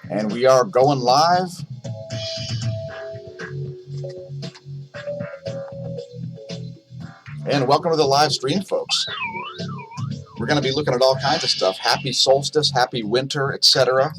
And we are going live. And welcome to the live stream, folks. We're going to be looking at all kinds of stuff. Happy solstice, happy winter, etc.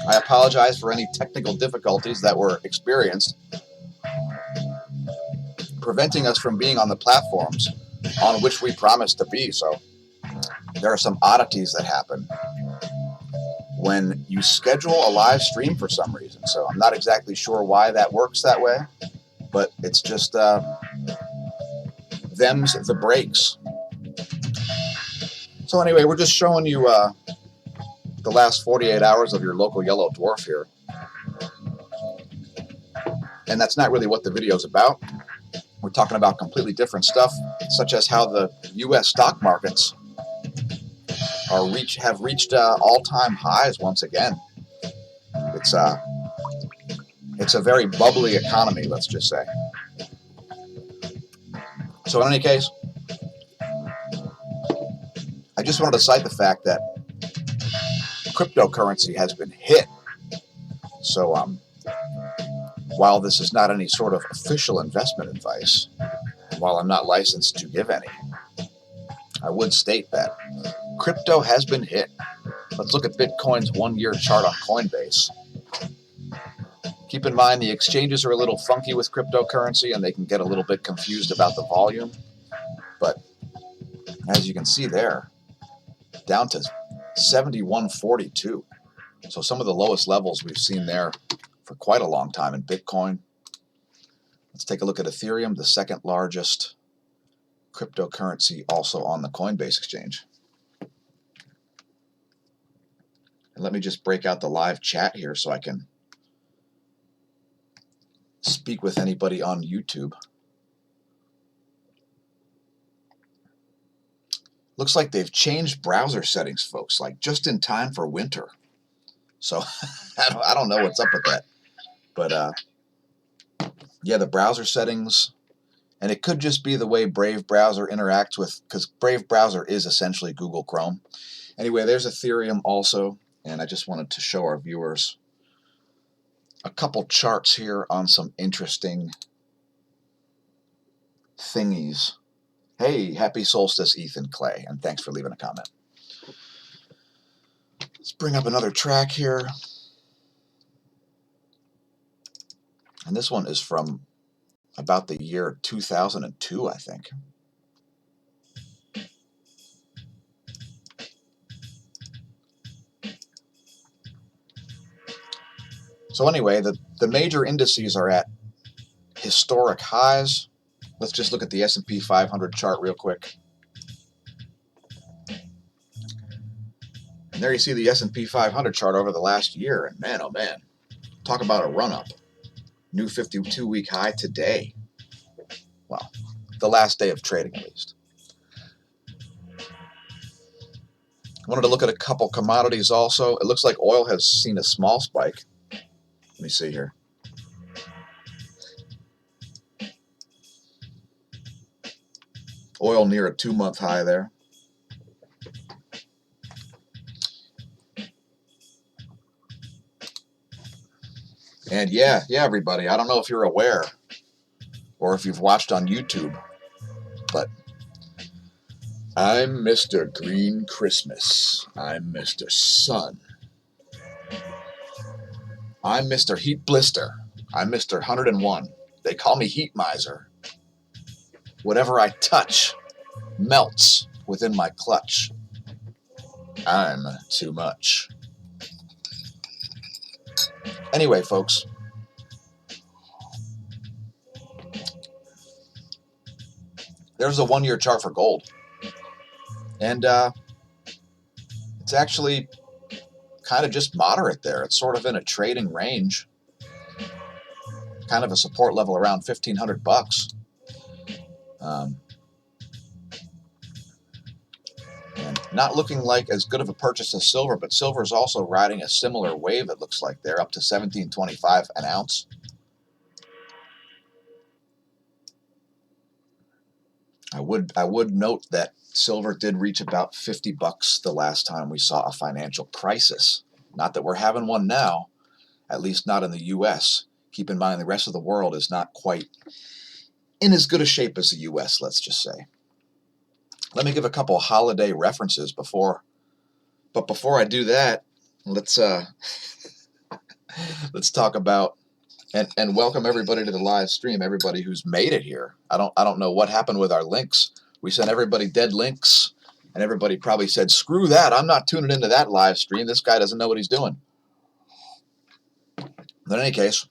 I apologize for any technical difficulties that were experienced, preventing us from being on the platforms on which we promised to be. So there are some oddities that happen when you schedule a live stream for some reason. So I'm not exactly sure why that works that way, but it's just them's the breaks. So anyway, we're just showing you the last 48 hours of your local yellow dwarf here. And that's not really what the video is about. We're talking about completely different stuff, such as how the U.S. stock markets have reached all-time highs once again. It's a very bubbly economy, let's just say. So in any case, I just wanted to cite the fact that cryptocurrency has been hit. So while this is not any sort of official investment advice, while I'm not licensed to give any, I would state that crypto has been hit. Let's look at Bitcoin's one-year chart on Coinbase. Keep in mind the exchanges are a little funky with cryptocurrency and they can get a little bit confused about the volume. But as you can see there, down to 71.42. So some of the lowest levels we've seen there for quite a long time in Bitcoin. Let's take a look at Ethereum, the second largest cryptocurrency also on the Coinbase exchange. And let me just break out the live chat here so I can speak with anybody on YouTube. Looks like they've changed browser settings, folks, like just in time for winter. So I don't know what's up with that. But yeah, the browser settings, and it could just be the way Brave Browser interacts with, because Brave Browser is essentially Google Chrome. Anyway, there's Ethereum also, and I just wanted to show our viewers a couple charts here on some interesting thingies. Hey, happy solstice, Ethan Clay, and thanks for leaving a comment. Let's bring up another track here. And this one is from about the year 2002, I think. So anyway, the major indices are at historic highs. Let's just look at the S&P 500 chart real quick. And there you see the S&P 500 chart over the last year. And man, oh man, talk about a run-up. New 52-week high today. Well, the last day of trading at least. I wanted to look at a couple commodities also. It looks like oil has seen a small spike. Let me see here. Oil near a 2-month high there. And yeah, everybody, I don't know if you're aware or if you've watched on YouTube, but I'm Mr. Green Christmas. I'm Mr. Sun. I'm Mr. Heat Blister. I'm Mr. 101. They call me Heat Miser. Whatever I touch melts within my clutch. I'm too much. Anyway, folks, there's a one-year chart for gold. And it's actually kind of just moderate there. It's sort of in a trading range. Kind of a support level around $1,500. And not looking like as good of a purchase as silver, but silver is also riding a similar wave, it looks like. They're up to $17.25 an ounce. I would note that silver did reach about $50 the last time we saw a financial crisis. Not that we're having one now, at least not in the U.S. Keep in mind the rest of the world is not quite in as good a shape as the U.S., let's just say. Let me give a couple holiday references before I do that, let's talk about and welcome everybody to the live stream, everybody who's made it here. I don't know what happened with our links. We sent everybody dead links, and everybody probably said, screw that, I'm not tuning into that live stream. This guy doesn't know what he's doing. But in any case,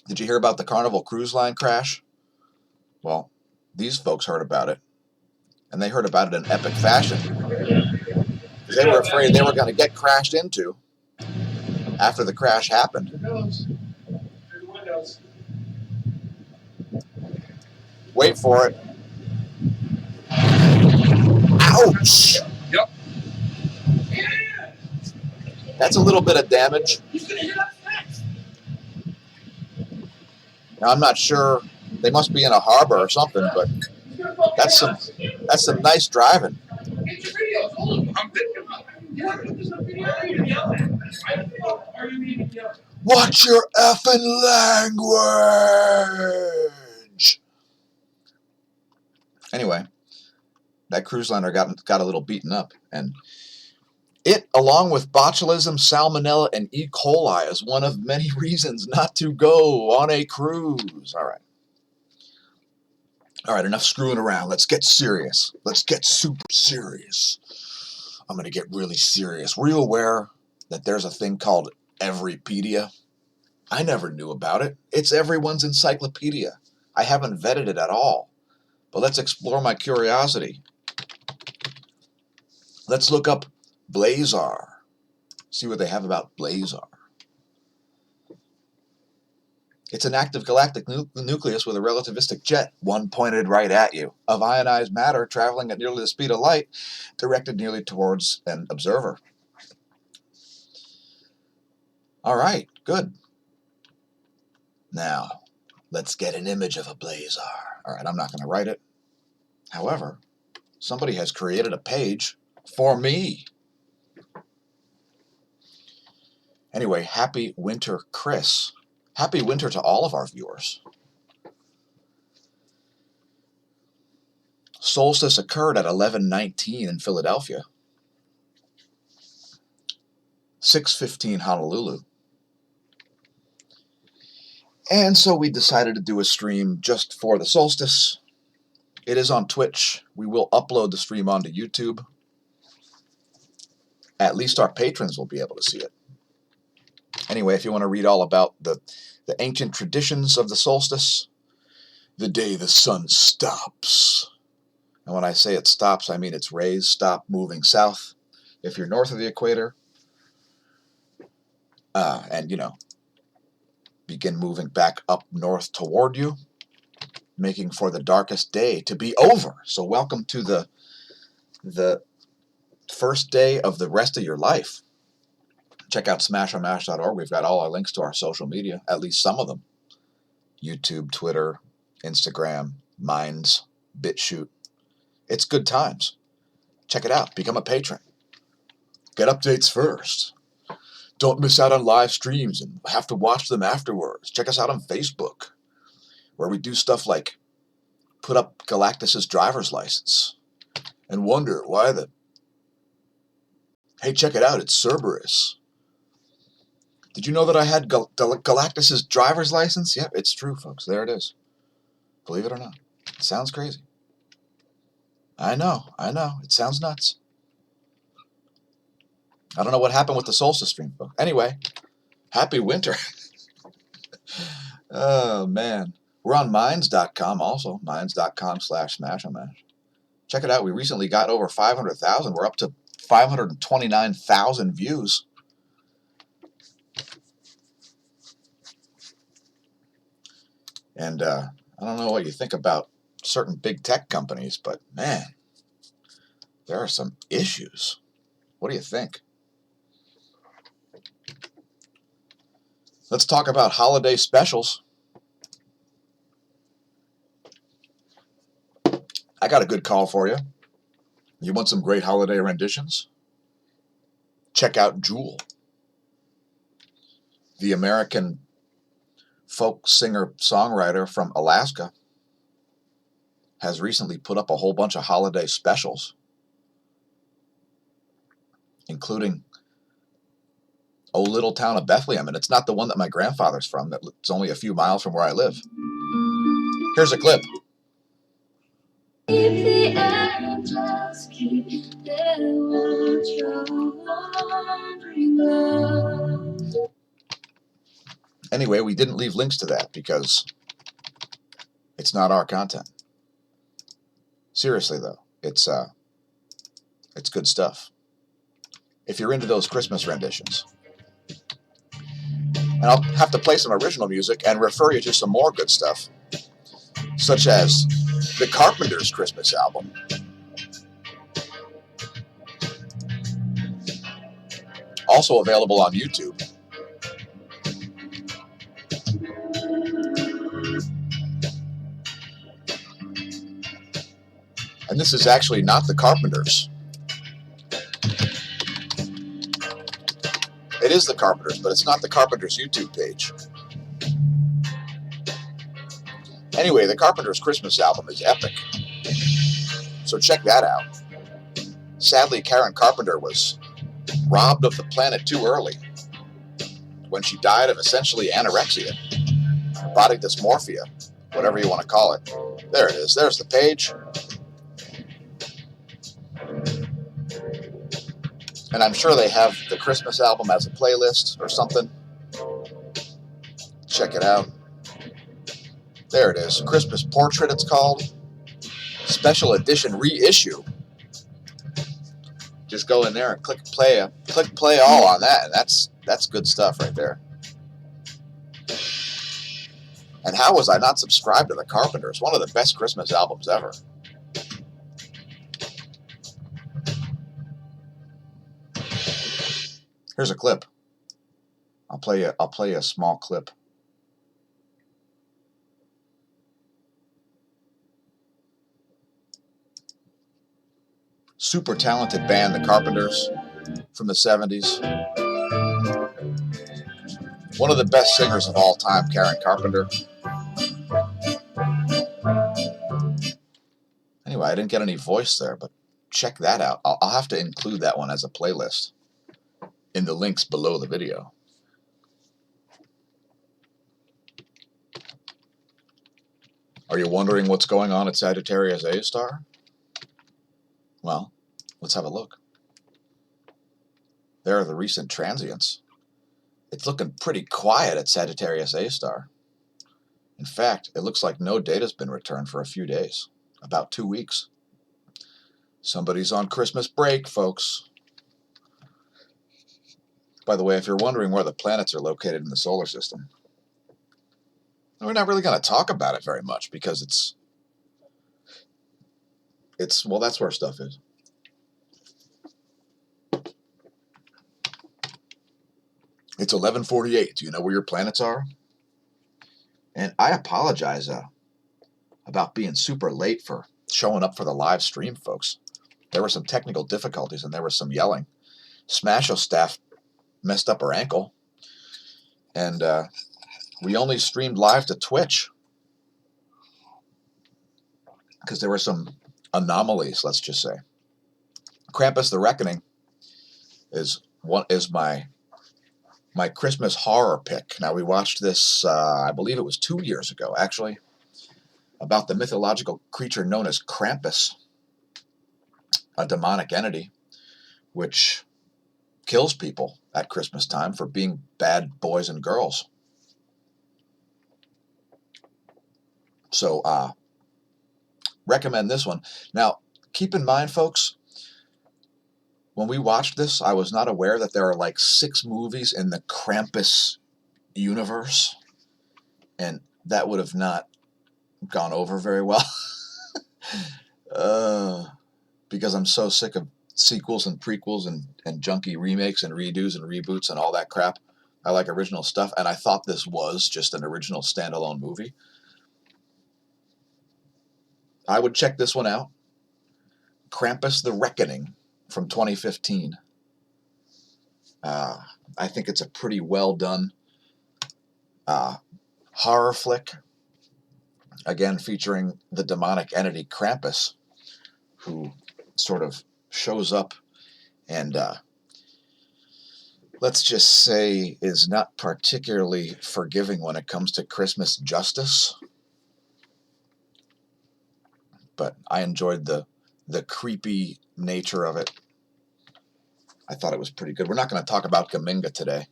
did you hear about the Carnival cruise line crash? Well, these folks heard about it, and they heard about it in epic fashion. Because they were afraid they were going to get crashed into after the crash happened. Wait for it. Ouch! Yep. That's a little bit of damage. Now, I'm not sure. They must be in a harbor or something, but that's some nice driving. Watch your effing language. Anyway, that cruise liner got a little beaten up, and it, along with botulism, salmonella, and E. coli, is one of many reasons not to go on a cruise. All right, enough screwing around. Let's get serious. Let's get super serious. I'm going to get really serious. Were you aware that there's a thing called Everypedia? I never knew about it. It's everyone's encyclopedia. I haven't vetted it at all. But let's explore my curiosity. Let's look up Blazar. See what they have about Blazar. It's an active galactic nucleus with a relativistic jet, one pointed right at you, of ionized matter traveling at nearly the speed of light, directed nearly towards an observer. All right, good. Now, let's get an image of a Blazar. All right, I'm not going to write it. However, somebody has created a page for me. Anyway, happy winter, Chris. Happy winter to all of our viewers. Solstice occurred at 11:19 in Philadelphia, 6:15 Honolulu. And so we decided to do a stream just for the solstice. It is on Twitch. We will upload the stream onto YouTube. At least our patrons will be able to see it. Anyway, if you want to read all about the ancient traditions of the solstice, the day the sun stops. And when I say it stops, I mean its rays stop moving south. If you're north of the equator, and, begin moving back up north toward you, making for the darkest day to be over. So welcome to the first day of the rest of your life. Check out smAsho.org. We've got all our links to our social media, at least some of them. YouTube, Twitter, Instagram, Minds, BitChute. It's good times. Check it out. Become a patron. Get updates first. Don't miss out on live streams and have to watch them afterwards. Check us out on Facebook, where we do stuff like put up Galactus's driver's license and wonder why hey, check it out, it's Cerberus. Did you know that I had Galactus's driver's license? Yep, it's true, folks. There it is. Believe it or not. It sounds crazy. I know. It sounds nuts. I don't know what happened with the solstice stream, folks. Anyway, happy winter. Oh, man. We're on Minds.com also. Minds.com/smAsho. Check it out. We recently got over 500,000. We're up to 529,000 views. And I don't know what you think about certain big tech companies, but man, there are some issues. What do you think? Let's talk about holiday specials. I got a good call for you. You want some great holiday renditions? Check out Jewel. the American folk singer-songwriter from Alaska, has recently put up a whole bunch of holiday specials, including Oh Little Town of Bethlehem, and it's not the one that my grandfather's from. It's only a few miles from where I live. Here's a clip. If the angels keep their watch over wandering love. Anyway, we didn't leave links to that because it's not our content. Seriously though, it's good stuff. If you're into those Christmas renditions. And I'll have to play some original music and refer you to some more good stuff, such as the Carpenters' Christmas album. Also available on YouTube. And this is actually not the Carpenters. It is the Carpenters, but it's not the Carpenters' YouTube page. Anyway, the Carpenters' Christmas album is epic. So check that out. Sadly, Karen Carpenter was robbed of the planet too early when she died of essentially anorexia, body dysmorphia, whatever you want to call it. There it is. There's the page. And I'm sure they have the Christmas album as a playlist or something. Check it out. There it is. Christmas Portrait, it's called. Special edition reissue. Just go in there and click play all on that, and that's good stuff right there. And how was I not subscribed to the Carpenters? One of the best Christmas albums ever. Here's a clip. I'll play you a small clip. Super talented band, the Carpenters, from the 70s. One of the best singers of all time, Karen Carpenter. Anyway, I didn't get any voice there, but check that out. I'll have to include that one as a playlist in the links below the video. Are you wondering what's going on at Sagittarius A star? Well, let's have a look. There are the recent transients. It's looking pretty quiet at Sagittarius A star. In fact, it looks like no data's been returned for a few days, about 2 weeks. Somebody's on Christmas break, folks. By the way, if you're wondering where the planets are located in the solar system, we're not really going to talk about it very much because well, that's where stuff is. It's 11:48. Do you know where your planets are? And I apologize about being super late for showing up for the live stream, folks. There were some technical difficulties and there was some yelling. smAsho staff messed up her ankle, and we only streamed live to Twitch because there were some anomalies, let's just say. Krampus the Reckoning is my Christmas horror pick. Now, we watched this, I believe it was 2 years ago, actually, about the mythological creature known as Krampus, a demonic entity which kills people at Christmas time for being bad boys and girls. So, recommend this one. Now, keep in mind, folks, when we watched this, I was not aware that there are like 6 movies in the Krampus universe, and that would have not gone over very well. Because I'm so sick of sequels and prequels and junky remakes and redos and reboots and all that crap. I like original stuff, and I thought this was just an original standalone movie. I would check this one out. Krampus the Reckoning from 2015. I think it's a pretty well done horror flick, again featuring the demonic entity Krampus, who sort of shows up and let's just say is not particularly forgiving when it comes to Christmas justice. But I enjoyed the creepy nature of it. I thought it was pretty good. We're not going to talk about Gaminga today.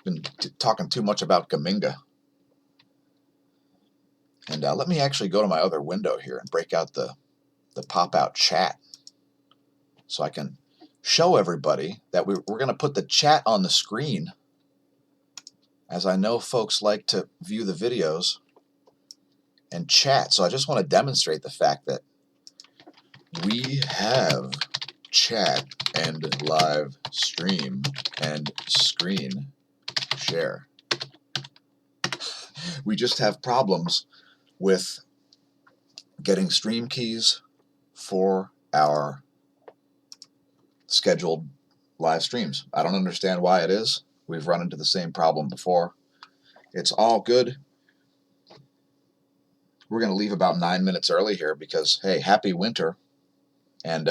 Been talking too much about Gaminga. And let me actually go to my other window here and break out the pop-out chat so I can show everybody that we're going to put the chat on the screen, as I know folks like to view the videos and chat. So I just want to demonstrate the fact that we have chat and live stream and screen share. We just have problems with getting stream keys for our scheduled live streams. I don't understand why it is. We've run into the same problem before. It's all good. We're going to leave about 9 minutes early here because, hey, happy winter. And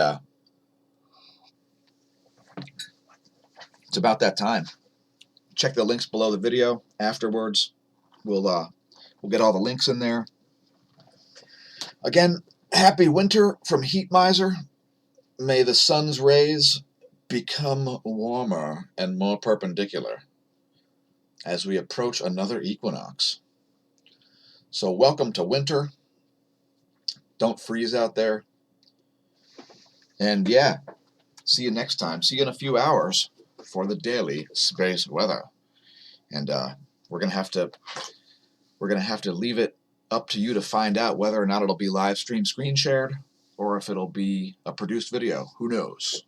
it's about that time. Check the links below the video afterwards. We'll get all the links in there. Again, happy winter from Heat Miser. May the sun's rays become warmer and more perpendicular as we approach another equinox. So welcome to winter. Don't freeze out there. And yeah, see you next time. See you in a few hours for the daily space weather. And we're gonna have to leave it up to you to find out whether or not it'll be live stream screen shared or if it'll be a produced video. Who knows?